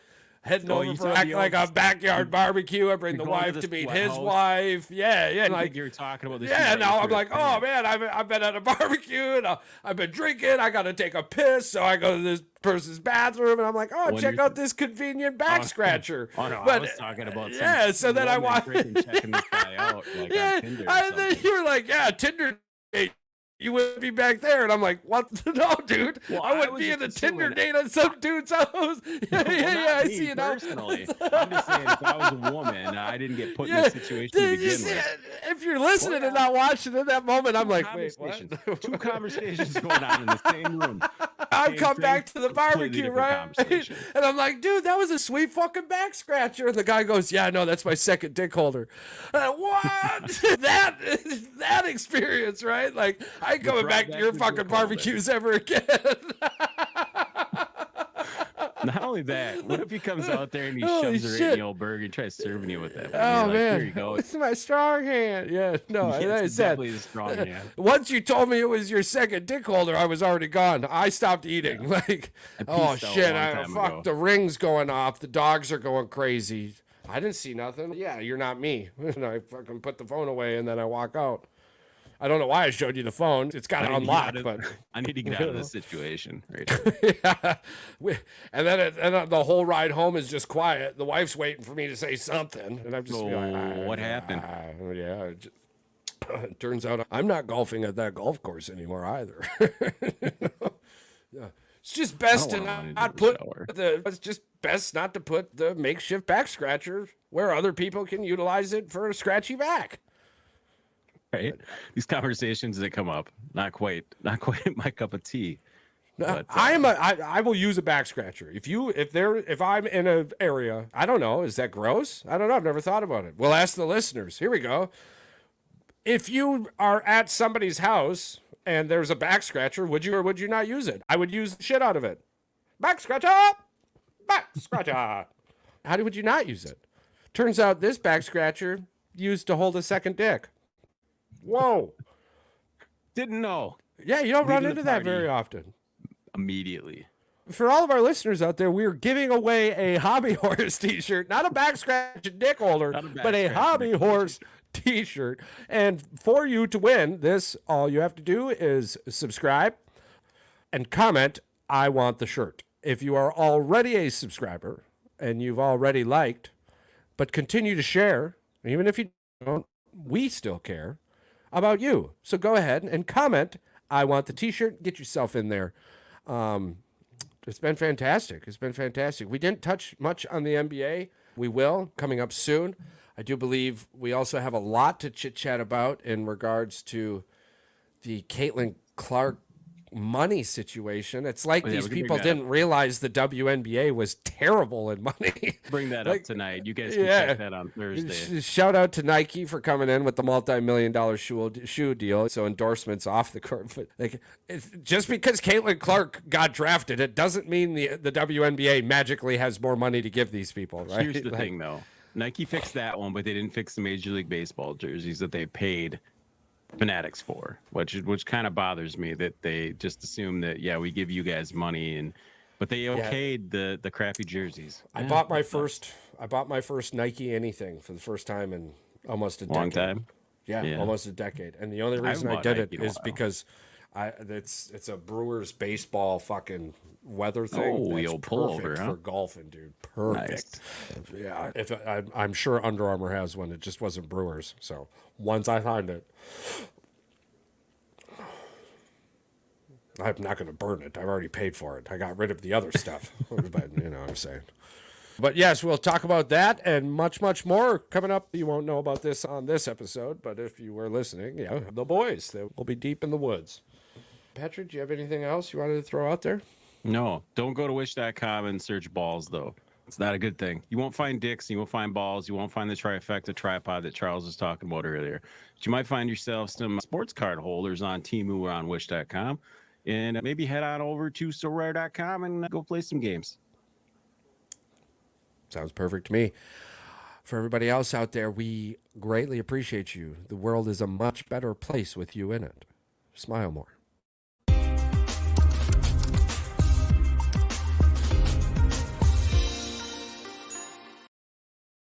heading over for acting like a backyard barbecue. I bring the wife to meet his wife. Yeah. Like you were talking about this. Yeah, now I'm like, oh man, I've been at a barbecue and I've been drinking. I got to take a piss, so I go to this person's bathroom and I'm like, oh, check out this convenient back scratcher. Oh no, but, I was talking about so then I watched checking this guy out. Like on Tinder and then you were like, yeah, Tinder date. You wouldn't be back there, and I'm like, "What? No, dude, well, I wouldn't be in a Tinder date at some dude's house." Yeah, I see it now. Personally, I'm just saying, if I was a woman, I didn't get put in this situation to begin with. If you're listening and not watching in that moment, I'm like, "Wait, what?" Two conversations going on in the same room. I come back to the barbecue, right? And I'm like, dude, that was a sweet fucking back scratcher. And the guy goes, yeah, no, that's my second dick holder. What? that experience, right? Like, I ain't coming back to your fucking barbecues ever again. Not only that, what if he comes out there and he shoves her in the old burger and tries serving you with that? Oh, like, man. Here you go. It's my strong hand. Yeah, no, yeah, I said, definitely the strong hand. Once you told me it was your second dick holder, I was already gone. I stopped eating. Yeah. Like, oh, shit. The ring's going off. The dogs are going crazy. I didn't see nothing. Yeah, you're not me. And I fucking put the phone away and then I walk out. I don't know why I showed you the phone. It's got it unlocked, but I need to get out of this situation. Right. Yeah. And then the whole ride home is just quiet. The wife's waiting for me to say something, and I'm just like, what happened? Yeah. It turns out I'm not golfing at that golf course anymore either. It's just best to not put it's just best not to put the makeshift back scratcher where other people can utilize it for a scratchy back. Right, these conversations that come up, not quite my cup of tea. But, I will use a back scratcher. If I'm in an area, I don't know, is that gross? I don't know. I've never thought about it. We'll ask the listeners. Here we go. If you are at somebody's house and there's a back scratcher, would you or would you not use it? I would use the shit out of it. Back scratcher, back scratcher. How would you not use it? Turns out this back scratcher used to hold a second dick. Whoa. Didn't know. Yeah, you don't run into that very often. Immediately. For all of our listeners out there, we're giving away a hobby horse t-shirt, not a back scratch dick holder, but a hobby horse t-shirt. And for you to win this, all you have to do is subscribe and comment, I want the shirt. If you are already a subscriber and you've already liked, but continue to share, even if you don't, we still care about you. So go ahead and comment, I want the t-shirt, get yourself in there. It's been fantastic. We didn't touch much on the NBA. We will, coming up soon. I do believe we also have a lot to chit-chat about in regards to the Caitlin Clark money situation. It's like these people didn't realize the WNBA was terrible in money. Bring that up tonight. You guys can check that on Thursday. Shout out to Nike for coming in with the multi-million-dollar shoe deal. So endorsements off the court. But just because Caitlin Clark got drafted, it doesn't mean the WNBA magically has more money to give these people, right? Here's the thing, though. Nike fixed that one, but they didn't fix the Major League Baseball jerseys that they paid Fanatics for, which kind of bothers me that they just assume that we give you guys money, but they okayed the crappy jerseys. I bought my first Nike anything for the first time in almost a decade. Long time. Yeah, almost a decade. And the only reason I did it is because it's a Brewers baseball fucking weather thing. Oh, you'll pull over, for golfing, dude. Perfect. Nice. Yeah, I'm sure Under Armour has one. It just wasn't Brewers. So once I find it, I'm not going to burn it. I've already paid for it. I got rid of the other stuff. But you know what I'm saying. But yes, we'll talk about that and much, much more coming up. You won't know about this on this episode, but if you were listening, yeah, the boys, they will be deep in the woods. Patrick, do you have anything else you wanted to throw out there? No, don't go to wish.com and search balls, though. It's not a good thing. You won't find dicks, you won't find balls, you won't find the trifecta tripod that Charles was talking about earlier. But you might find yourself some sports card holders on Temu or on wish.com. And maybe head on over to sorare.com and go play some games. Sounds perfect to me. For everybody else out there, we greatly appreciate you. The world is a much better place with you in it. Smile more.